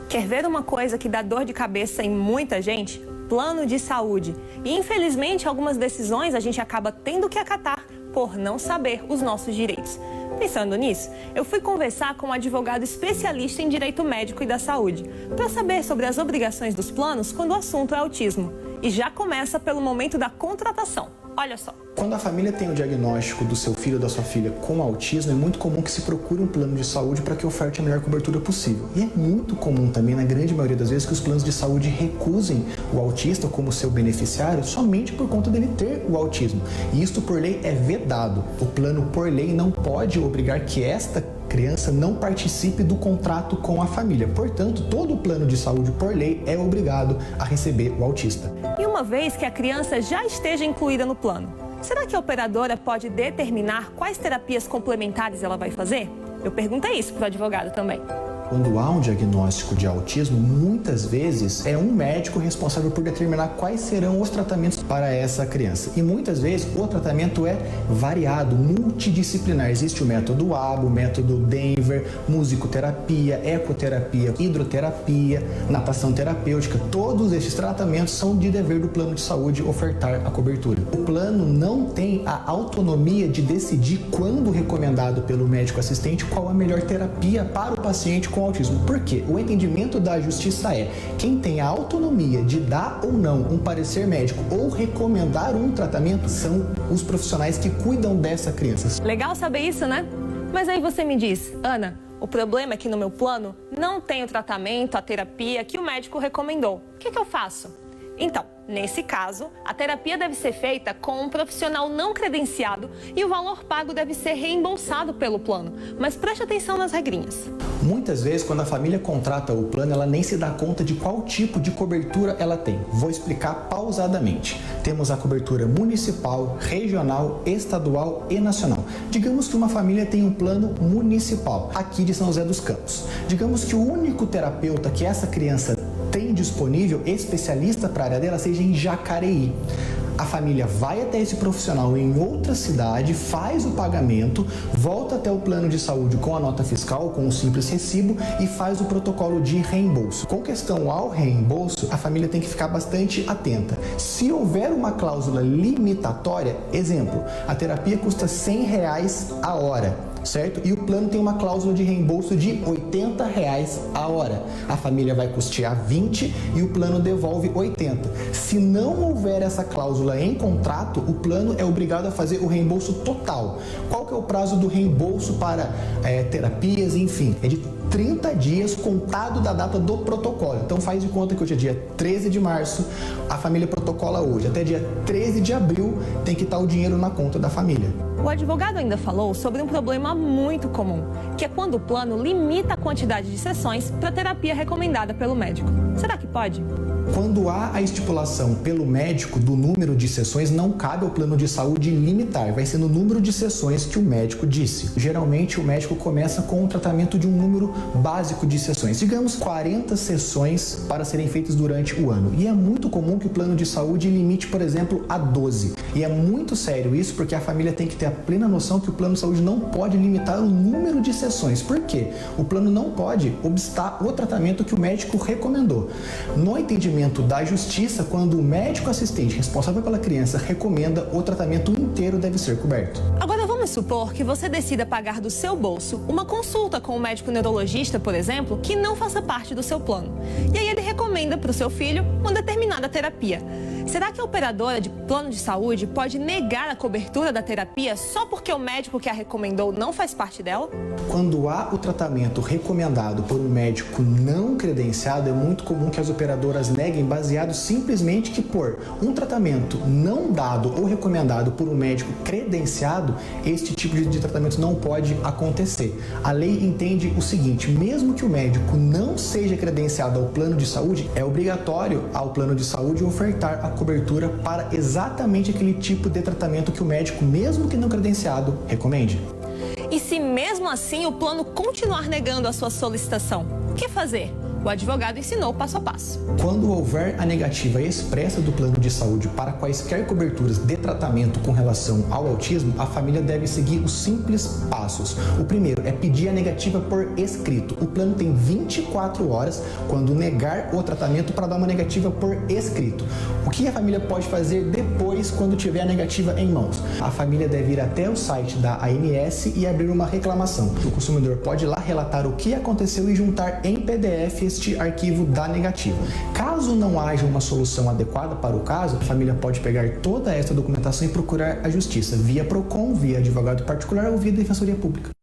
Quer ver uma coisa que dá dor de cabeça em muita gente? Plano de saúde. E infelizmente algumas decisões a gente acaba tendo que acatar por não saber os nossos direitos. Pensando nisso, eu fui conversar com um advogado especialista em direito médico e da saúde, para saber sobre as obrigações dos planos quando o assunto é autismo. E já começa pelo momento da contratação. Olha só. Quando a família tem o diagnóstico do seu filho ou da sua filha com autismo, é muito comum que se procure um plano de saúde para que oferte a melhor cobertura possível. E é muito comum também, na grande maioria das vezes, que os planos de saúde recusem o autista como seu beneficiário somente por conta dele ter o autismo. E isto, por lei, é vedado. O plano, por lei, não pode obrigar que esta criança não participe do contrato com a família. Portanto, todo o plano de saúde, por lei, é obrigado a receber o autista. E uma vez que a criança já esteja incluída no plano, será que a operadora pode determinar quais terapias complementares ela vai fazer? Eu perguntei isso para o advogado também. Quando há um diagnóstico de autismo, muitas vezes é um médico responsável por determinar quais serão os tratamentos para essa criança. E muitas vezes o tratamento é variado, multidisciplinar. Existe o método ABA, o método Denver, musicoterapia, ecoterapia, hidroterapia, natação terapêutica. Todos esses tratamentos são de dever do plano de saúde ofertar a cobertura. O plano não tem a autonomia de decidir, quando recomendado pelo médico assistente, qual a melhor terapia para o paciente com autismo. Por quê? O entendimento da justiça é: quem tem a autonomia de dar ou não um parecer médico ou recomendar um tratamento são os profissionais que cuidam dessa criança. Legal saber isso, né? Mas aí você me diz, Ana, o problema é que no meu plano não tem o tratamento, a terapia que o médico recomendou. O que eu faço? Então, nesse caso, a terapia deve ser feita com um profissional não credenciado e o valor pago deve ser reembolsado pelo plano. Mas preste atenção nas regrinhas. Muitas vezes, quando a família contrata o plano, ela nem se dá conta de qual tipo de cobertura ela tem. Vou explicar pausadamente. Temos a cobertura municipal, regional, estadual e nacional. Digamos que uma família tem um plano municipal, aqui de São José dos Campos. Digamos que o único terapeuta que essa criança tem disponível, especialista para a área dela, seja em Jacareí. A família vai até esse profissional em outra cidade, faz o pagamento, volta até o plano de saúde com a nota fiscal, com um simples recibo e faz o protocolo de reembolso. Com questão ao reembolso, a família tem que ficar bastante atenta. Se houver uma cláusula limitatória, exemplo, a terapia custa R$100 a hora. Certo? E o plano tem uma cláusula de reembolso de R$80 a hora. A família vai custear 20 e o plano devolve 80. Se não houver essa cláusula em contrato, o plano é obrigado a fazer o reembolso total. Qual que é o prazo do reembolso para terapias, enfim? É de 30 dias contado da data do protocolo. Então faz de conta que hoje é dia 13 de março, a família protocola hoje. Até dia 13 de abril tem que estar o dinheiro na conta da família. O advogado ainda falou sobre um problema muito comum, que é quando o plano limita a quantidade de sessões para terapia recomendada pelo médico. Será que pode? Quando há a estipulação pelo médico do número de sessões, não cabe ao plano de saúde limitar, vai ser no número de sessões que o médico disse. Geralmente o médico começa com o tratamento de um número básico de sessões, digamos 40 sessões para serem feitas durante o ano. E é muito comum que o plano de saúde limite, por exemplo, a 12. E é muito sério isso, porque a família tem que ter a plena noção que o plano de saúde não pode limitar o número de sessões. Por quê? O plano não pode obstar o tratamento que o médico recomendou. No entendimento da justiça, quando o médico assistente responsável pela criança recomenda, o tratamento inteiro deve ser coberto. Agora vamos supor que você decida pagar do seu bolso uma consulta com um médico neurologista, por exemplo, que não faça parte do seu plano. E aí ele recomenda para o seu filho uma determinada terapia. Será que a operadora de plano de saúde pode negar a cobertura da terapia só porque o médico que a recomendou não faz parte dela? Quando há o tratamento recomendado por um médico não credenciado, é muito comum que as operadoras neguem baseado simplesmente que por um tratamento não dado ou recomendado por um médico credenciado, este tipo de tratamento não pode acontecer. A lei entende o seguinte: mesmo que o médico não seja credenciado ao plano de saúde, é obrigatório ao plano de saúde ofertar a cobertura para exatamente aquele tipo de tratamento que o médico, mesmo que não credenciado, recomende. E se mesmo assim o plano continuar negando a sua solicitação, o que fazer? O advogado ensinou passo a passo. Quando houver a negativa expressa do plano de saúde para quaisquer coberturas de tratamento com relação ao autismo, a família deve seguir os simples passos. O primeiro é pedir a negativa por escrito. O plano tem 24 horas quando negar o tratamento para dar uma negativa por escrito. O que a família pode fazer depois quando tiver a negativa em mãos? A família deve ir até o site da ANS e abrir uma reclamação. O consumidor pode ir lá relatar o que aconteceu e juntar em PDF este arquivo da negativa. Caso não haja uma solução adequada para o caso, a família pode pegar toda esta documentação e procurar a justiça via PROCON, via advogado particular ou via Defensoria Pública.